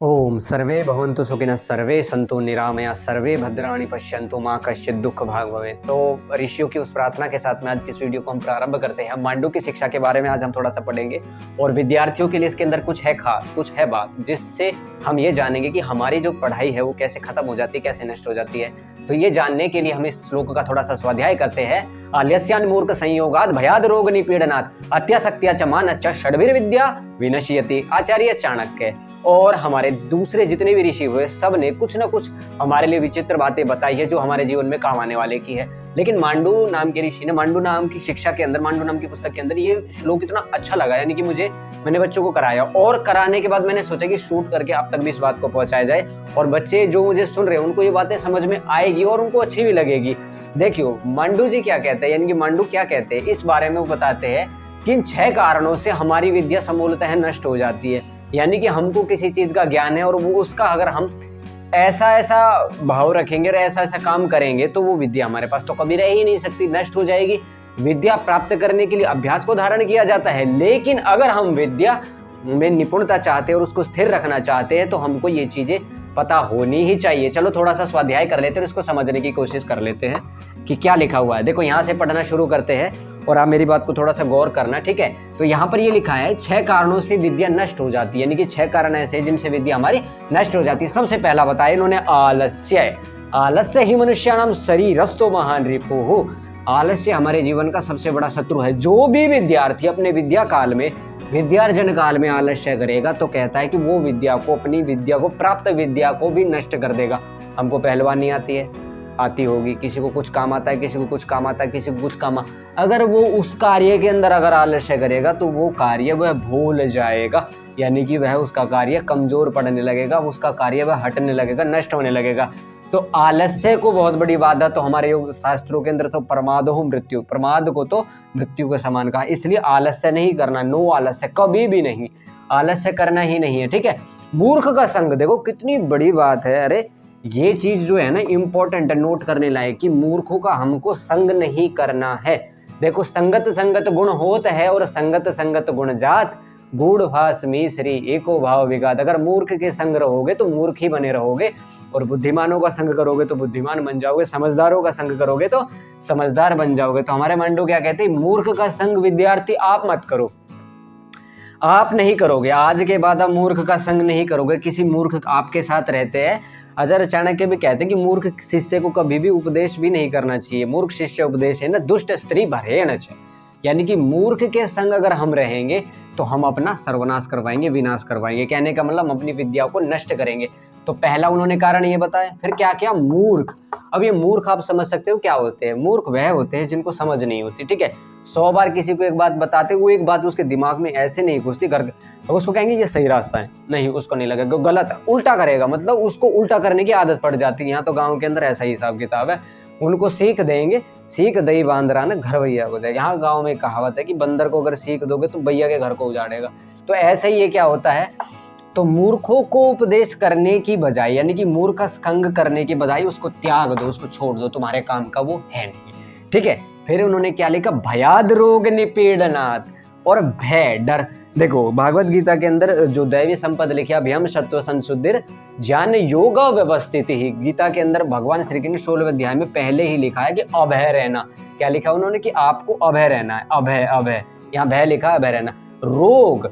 ओम सर्वे भवन्तु सुखिनः सर्वे सन्तु निरामया सर्वे भद्राणि पश्यन्तु मां कश्चित् दुःख भाग भवेत्। तो ऋषियों की उस प्रार्थना के साथ में आज की इस वीडियो को हम प्रारंभ करते हैं। मांडू की शिक्षा के बारे में आज हम थोड़ा सा पढ़ेंगे और विद्यार्थियों के लिए इसके अंदर कुछ है खास, कुछ है बात जिससे हम ये जानेंगे कि हमारी जो पढ़ाई है वो कैसे खत्म हो जाती है, कैसे नष्ट हो जाती है। तो ये जानने के लिए हम इस श्लोक का थोड़ा सा स्वाध्याय करते हैं। आलस्यान् मूर्ख संयोगात् भयाद रोग निपीड़नात् अत्यासक्त्या च मानश्च षड्भिर्विद्या विनश्यति। आचार्य चाणक्य और हमारे दूसरे जितने भी ऋषि हुए सब ने कुछ ना कुछ हमारे लिए विचित्र बातें बताई है जो हमारे जीवन में काम आने वाले की है। लेकिन मांडू नाम के ऋषि ने मांडू नाम की शिक्षा के अंदर, मांडू नाम की पुस्तक के अंदर ये श्लोक इतना अच्छा लगा, यानी कि मैंने बच्चों को कराया और कराने के बाद मैंने सोचा कि शूट करके आप तक भी इस बात को पहुंचाया जाए और बच्चे जो मुझे सुन रहे हैं उनको ये बातें समझ में आएगी और उनको अच्छी भी लगेगी। देखियो मांडू जी क्या कहते हैं, यानी कि मांडू क्या कहते हैं इस बारे में वो बताते हैं कि इन 6 कारणों से हमारी विद्या समूलतः नष्ट हो जाती है। यानी कि हमको किसी चीज का ज्ञान है और वो उसका अगर हम ऐसा ऐसा भाव रखेंगे और ऐसा ऐसा काम करेंगे तो वो विद्या हमारे पास तो कभी रह ही नहीं सकती, नष्ट हो जाएगी। विद्या प्राप्त करने के लिए अभ्यास को धारण किया जाता है, लेकिन अगर हम विद्या में निपुणता चाहते हैं और उसको स्थिर रखना चाहते हैं तो हमको ये चीजें पता होनी ही चाहिए। चलो थोड़ा सा स्वाध्याय कर लेते हैं और इसको समझने की कोशिश कर लेते हैं कि क्या लिखा हुआ है। देखो यहाँ से पढ़ना शुरू करते हैं और आप मेरी बात को थोड़ा सा गौर करना, ठीक है। तो यहाँ पर ये लिखा है 6 कारणों से विद्या नष्ट हो जाती है, यानी कि 6 कारण ऐसे हैं जिनसे विद्या हमारी नष्ट हो जाती है। सबसे पहला बताया इन्होंने आलस्य। आलस्य ही मनुष्याणाम शरीरस्थो महान रिपुः। आलस्य हमारे जीवन का सबसे बड़ा शत्रु है। जो भी विद्यार्थी अपने विद्या काल में, विद्यार्जन काल में आलस्य करेगा तो कहता है कि वो विद्या को, अपनी विद्या को, प्राप्त विद्या को भी नष्ट कर देगा। हमको पहलवानी आती है, आती होगी, किसी को कुछ काम आता है, किसी को कुछ काम आता है, किसी को कुछ काम, अगर वो उस कार्य के अंदर अगर आलस्य करेगा तो वो कार्य वह भूल जाएगा, यानी कि वह उसका कार्य कमजोर पड़ने लगेगा, उसका कार्य वह हटने लगेगा, नष्ट होने लगेगा। तो आलस्य को बहुत बड़ी बाधा तो हमारे योग शास्त्रों के अंदर तो प्रमादो मृत्यु, प्रमाद को तो मृत्यु के समान कहा। इसलिए आलस्य नहीं करना, नो आलस्य, कभी भी नहीं, आलस्य करना ही नहीं है, ठीक है। मूर्ख का संग, देखो कितनी बड़ी बात है। अरे ये चीज जो है ना इंपॉर्टेंट है, नोट करने लायक, कि मूर्खों का हमको संग नहीं करना है। देखो संगत संगत गुण होत है और संगत संगत गुण जात, गूढ़ भास मिश्री एको भाव विगात। अगर मूर्ख के संग रहोगे तो मूर्ख ही बने रहोगे और बुद्धिमानों का संग करोगे तो बुद्धिमान बन जाओगे, समझदारों का संग करोगे तो समझदार बन जाओगे। तो हमारे मांडू क्या कहते हैं, मूर्ख का संग विद्यार्थी आप मत करो, आप नहीं करोगे। आज के बाद आप मूर्ख का संग नहीं करोगे, किसी मूर्ख आपके साथ रहते हैं। आचार्य चाणक्य भी कहते हैं कि मूर्ख शिष्य को कभी भी उपदेश भी नहीं करना चाहिए। मूर्ख शिष्य उपदेश है ना दुष्ट स्त्री भरेण छ, यानी कि मूर्ख के संग अगर हम रहेंगे तो हम अपना सर्वनाश करवाएंगे, विनाश करवाएंगे। कहने का मतलब हम अपनी विद्या को नष्ट करेंगे। तो पहला उन्होंने कारण ये बताया। फिर क्या क्या, मूर्ख। अब ये मूर्ख आप समझ सकते हो क्या होते हैं। मूर्ख वह होते हैं जिनको समझ नहीं होती, ठीक है। 100 बार किसी को एक बात बताते, वो एक बात उसके दिमाग में ऐसे नहीं घुसती, घर तो उसको कहेंगे ये सही रास्ता है, नहीं उसको नहीं लगेगा, गलत है, उल्टा करेगा, मतलब उसको उल्टा करने की आदत पड़ जाती है। यहाँ तो गाँव के अंदर ऐसा ही हिसाब किताब है। उनको सीख देंगे, सीख दई बांदरा ना घर भैया हो जाएगा। यहाँ गांव में कहावत है कि बंदर को अगर सीख दोगे तो भैया के घर को उजाड़ेगा। तो ऐसे ही ये क्या होता है, तो मूर्खों को उपदेश करने की बजाय, यानी कि मूर्ख संग करने की बजाय उसको त्याग दो, उसको छोड़ दो, तुम्हारे काम का वो है नहीं, ठीक है। फिर उन्होंने क्या लिखा, भयाद रोग निपीड़नात्, और भय, डर। देखो भागवत गीता के अंदर जो दैवी संपद लिखा, अभयम सत्व संशुद्धिर ज्ञान योग व्यवस्थित ही, गीता के अंदर भगवान श्री कृष्ण 16वें अध्याय में पहले ही लिखा है कि अभय रहना। क्या लिखा उन्होंने, कि आपको अभय रहना है। अभय, अभय, यहाँ भय लिखा, अभय रहना। रोग,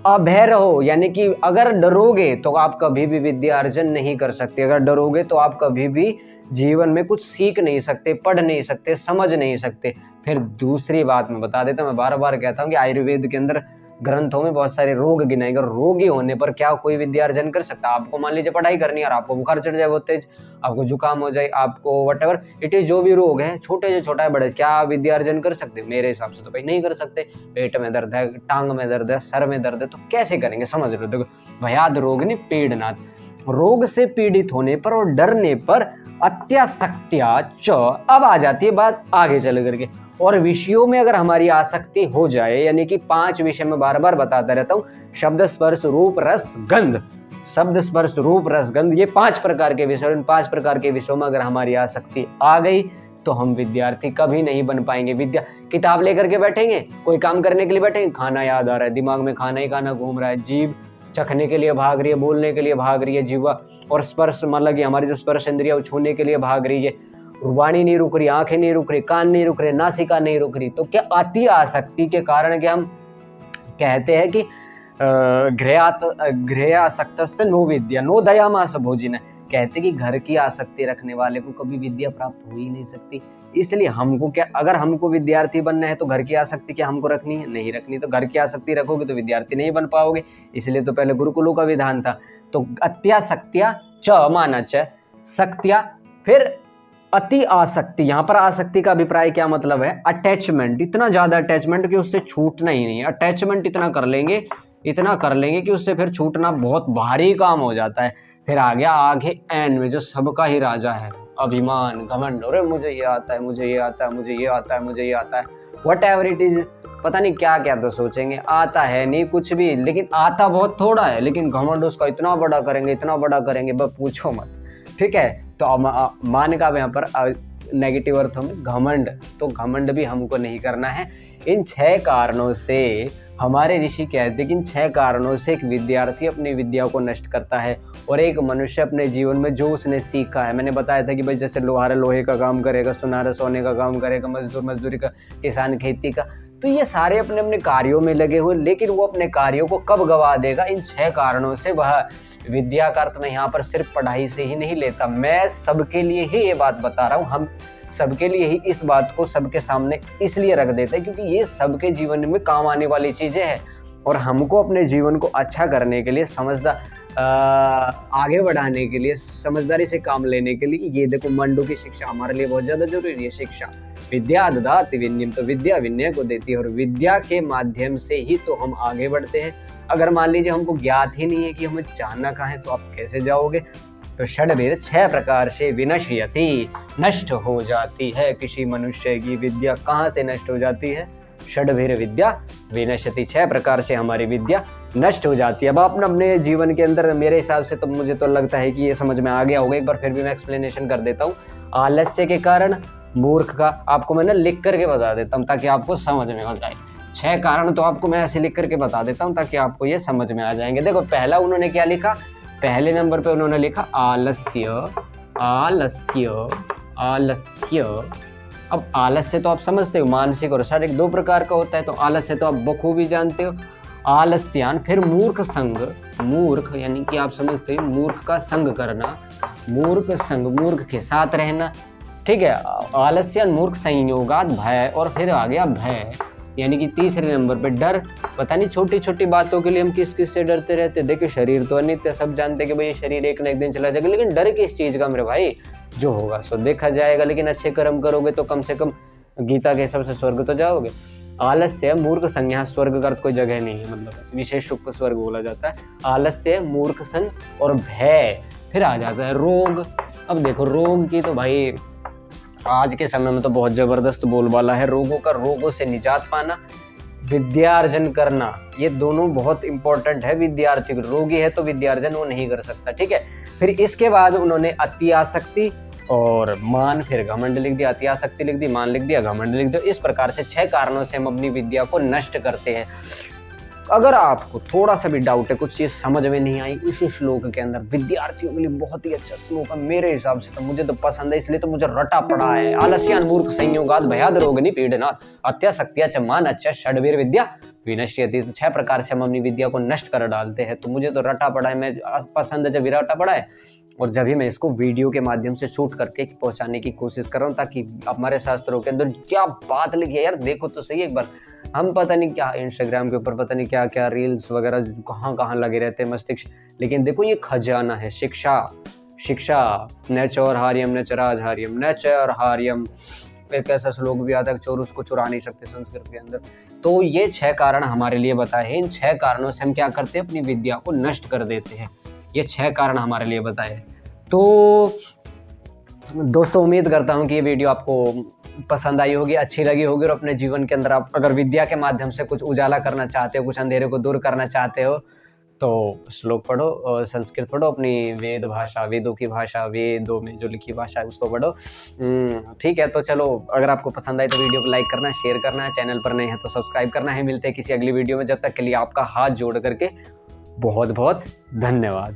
अभय रहो, यानी कि अगर डरोगे तो आप कभी भी विद्या अर्जन नहीं कर सकते। अगर डरोगे तो आप कभी भी जीवन में कुछ सीख नहीं सकते, पढ़ नहीं सकते, समझ नहीं सकते। फिर दूसरी बात मैं बता देता हूं, मैं बार बार कहता हूं कि आयुर्वेद के अंदर ग्रंथों में बहुत सारे रोग गिनाएंगे और रोगी होने पर क्या कोई विद्या अर्जन कर सकता है। आपको मान लीजिए पढ़ाई करनी है और आपको बुखार चढ़ जाए बहुत तेज, आपको जुकाम हो जाए, आपको वटेवर इट इज, जो भी रोग है, छोटे से छोटा है बड़े, क्या आप विद्या अर्जन कर सकते? मेरे हिसाब से तो भाई नहीं कर सकते। पेट में दर्द है, टांग में दर्द है, सर में दर्द है, तो कैसे करेंगे, समझ लो। देखो भयाद रोग निपीड़नात्, रोग से पीड़ित होने पर और डरने पर अत्यासक्त्या च, अब आ जाती है बात आगे चल करके। और विषयों में अगर हमारी आसक्ति हो जाए, यानी कि 5 विषय में बार बार बताता रहता हूँ, शब्द स्पर्श रूप रस गंध, शब्द स्पर्श रूप रस गंध, ये 5 प्रकार के विषय, इन 5 प्रकार के विषयों में अगर हमारी आसक्ति आ गई तो हम विद्यार्थी कभी नहीं बन पाएंगे। विद्या किताब लेकर के बैठेंगे, कोई काम करने के लिए बैठेंगे, खाना याद आ रहा है, दिमाग में खाना ही खाना घूम रहा है, जीभ चखने के लिए भाग रही है, बोलने के लिए भाग रही है जीवा, और स्पर्श मतलब कि हमारी जो स्पर्श इंद्रिया वो छूने के लिए भाग रही है, वाणी नहीं रुक रही, आंखें नहीं रुक रही, कान नहीं रुक रहे, नासिका नहीं रुक रही। तो क्या अति आसक्ति के कारण क्या हम कहते हैं कि गृह आसक्त नो विद्या नो दयामास भोजिन, कहते कि घर की आसक्ति रखने वाले को कभी विद्या प्राप्त हो ही नहीं सकती। इसलिए हमको क्या, अगर हमको विद्यार्थी बनना है तो घर की आसक्ति क्या हमको रखनी है? नहीं रखनी। तो घर की आसक्ति रखोगे तो विद्यार्थी नहीं बन पाओगे। इसलिए तो पहले गुरुकुलों का विधान था। तो अत्यासक्त्या च माना च सक्त्या, फिर अति आसक्ति। यहाँ पर आसक्ति का अभिप्राय क्या मतलब है? अटैचमेंट, इतना ज्यादा अटैचमेंट कि उससे छूटना ही नहीं है। अटैचमेंट इतना कर लेंगे कि उससे फिर छूटना बहुत भारी काम हो जाता है। फिर आ गया आगे एन में जो सबका ही राजा है, अभिमान, घमंड। अरे मुझे ये आता है, मुझे ये आता है, मुझे ये आता है, मुझे ये आता है, वट एवर इट इज, पता नहीं क्या क्या तो सोचेंगे। आता है नहीं कुछ भी, लेकिन आता बहुत थोड़ा है, लेकिन घमंड उसका इतना बड़ा करेंगे, इतना बड़ा करेंगे, बस पूछो मत। ठीक है, तो मान का यहाँ पर नेगेटिव अर्थों में घमंड, तो घमंड भी हमको नहीं करना है। इन 6 कारणों से हमारे ऋषि कहते हैं कि इन 6 कारणों से एक विद्यार्थी अपनी विद्या को नष्ट करता है, और एक मनुष्य अपने जीवन में जो उसने सीखा है, मैंने बताया था कि भाई जैसे लोहार लोहे का काम करेगा, सुनार सोने का काम करेगा, मजदूर मजदूरी का, किसान खेती का, तो ये सारे अपने अपने कार्यों में लगे हुए, लेकिन वो अपने कार्यों को कब गवा देगा? इन 6 कारणों से। वह विद्या का अर्थ मैं यहाँ पर सिर्फ पढ़ाई से ही नहीं लेता, मैं सबके लिए ही ये बात बता रहा हूँ। हम सबके लिए ही इस बात को सबके सामने इसलिए रख देते हैं क्योंकि ये सबके जीवन में काम आने वाली चीजें हैं, और हमको अपने जीवन को अच्छा करने के लिए, आगे बढ़ाने के लिए, समझदारी से काम लेने के लिए, ये देखो मंडू की शिक्षा हमारे लिए बहुत ज्यादा जरूरी है। शिक्षा विद्या ददाति विनयम, तो विद्या विनय को देती है, और विद्या के माध्यम से ही तो हम आगे बढ़ते हैं। अगर मान लीजिए हमको ज्ञात ही नहीं है कि हमें जाना कहाँ है, तो आप कैसे जाओगे? तो षड्वीर 6 प्रकार से विनश्यति, नष्ट हो जाती है किसी मनुष्य की विद्या। कहाँ से नष्ट हो जाती है? षड्वीर विद्या विनश्यति, 6 प्रकार से हमारी विद्या नष्ट हो जाती है। अब आप अपने जीवन के अंदर, मेरे हिसाब से तो मुझे तो लगता है कि ये समझ में आ गया होगा, एक बार फिर भी मैं एक्सप्लेनेशन कर देता हूँ। आलस्य के कारण मूर्ख का, आपको मैंने लिख करके बता देता हूँ ताकि आपको समझ में आ जाए। 6 कारण तो आपको मैं ऐसे लिख करके बता देता हूँ ताकि आपको ये समझ में आ जाएंगे। देखो पहला उन्होंने क्या लिखा, पहले नंबर पे उन्होंने लिखा आलस्य, आलस्य, आलस्य। अब आलस्य तो आप समझते हो, मानसिक और शारीरिक 2 प्रकार का होता है, तो आलस्य तो आप बखूबी जानते हो। आलस्यान, फिर मूर्ख संग, मूर्ख यानी कि आप समझते हो मूर्ख का संग करना, मूर्ख संग, मूर्ख के साथ रहना। ठीक है, आलस्यान मूर्ख संयोगात भय, और फिर आ गया भय यानी कि तीसरे नंबर पे डर। पता नहीं छोटी छोटी बातों के लिए हम किस किस से डरते रहते। देखिए शरीर तो अनित्य, सब जानते कि भाई ये शरीर एक न एक दिन चला जाएगा, लेकिन डर किस चीज का मेरे भाई? जो होगा सो देखा जाएगा, लेकिन अच्छे कर्म करोगे तो कम से कम गीता के हिसाब से स्वर्ग तो जाओगे। आलस्य मूर्ख संग, यहाँ स्वर्ग का कोई जगह नहीं है, मतलब विशेष रूप का स्वर्ग बोला जाता है। आलस्य मूर्ख संग और भय, फिर आ जाता है रोग। अब देखो रोग की तो भाई आज के समय में तो बहुत जबरदस्त बोलबाला है। रोगों का, रोगों से निजात पाना, विद्यार्जन करना, ये दोनों बहुत इंपॉर्टेंट है। विद्यार्थी रोगी है तो विद्यार्जन वो नहीं कर सकता। ठीक है, फिर इसके बाद उन्होंने अति आसक्ति और मान, फिर घमंड लिख दिया, अति आसक्ति लिख दी, मान लिख दिया, घमंड लिख दिया। इस प्रकार से 6 कारणों से हम अपनी विद्या को नष्ट करते हैं। अगर आपको थोड़ा सा भी डाउट है, कुछ चीज समझ में नहीं आई इस श्लोक के अंदर, विद्यार्थियों के लिए बहुत ही अच्छा श्लोक है मेरे हिसाब से, तो मुझे तो पसंद है, इसलिए तो मुझे रटा पड़ा है। आलस्यान मूर्ख संयोगात भयाद रोगिणी पीड़ना अत्यासक्त्या च मान अच्छा षड्वीर विद्या विनश्यति। तो 6 प्रकार से हम अपनी विद्या को नष्ट कर डालते हैं। तो मुझे तो रटा पड़ा है, मैं पसंद है जब रटा पड़ा है, और जब भी मैं इसको वीडियो के माध्यम से शूट करके पहुंचाने की कोशिश कर रहा हूँ, ताकि हमारे शास्त्रों के अंदर क्या बात लिखी है यार, देखो तो सही एक बार। हम पता नहीं क्या इंस्टाग्राम के ऊपर पता नहीं क्या क्या रील्स वगैरह कहाँ कहाँ लगे रहते हैं मस्तिष्क, लेकिन देखो ये खजाना है शिक्षा। शिक्षा न चौरहार्यम न चराजहार्यम न चौरहार्यम, एक ऐसा श्लोक भी आता है चोर उसको चुरा नहीं सकते संस्कृत के अंदर। तो ये 6 कारण हमारे लिए बताए हैं। इन 6 कारणों से हम क्या करते हैं, अपनी विद्या को नष्ट कर देते हैं। ये 6 कारण हमारे लिए बताए। तो दोस्तों उम्मीद करता हूँ कि ये वीडियो आपको पसंद आई होगी, अच्छी लगी होगी, और अपने जीवन के अंदर आप अगर विद्या के माध्यम से कुछ उजाला करना चाहते हो, कुछ अंधेरे को दूर करना चाहते हो, तो श्लोक पढ़ो और संस्कृत पढ़ो, अपनी वेद भाषा, वेदों की भाषा, वेदों में जो लिखी भाषा है उसको पढ़ो। ठीक है, तो चलो अगर आपको पसंद आए तो वीडियो को लाइक करना, शेयर करना है, चैनल पर नए हैं तो सब्सक्राइब करना है। मिलते हैं किसी अगली वीडियो में, जब तक के लिए आपका हाथ जोड़ करके बहुत बहुत धन्यवाद।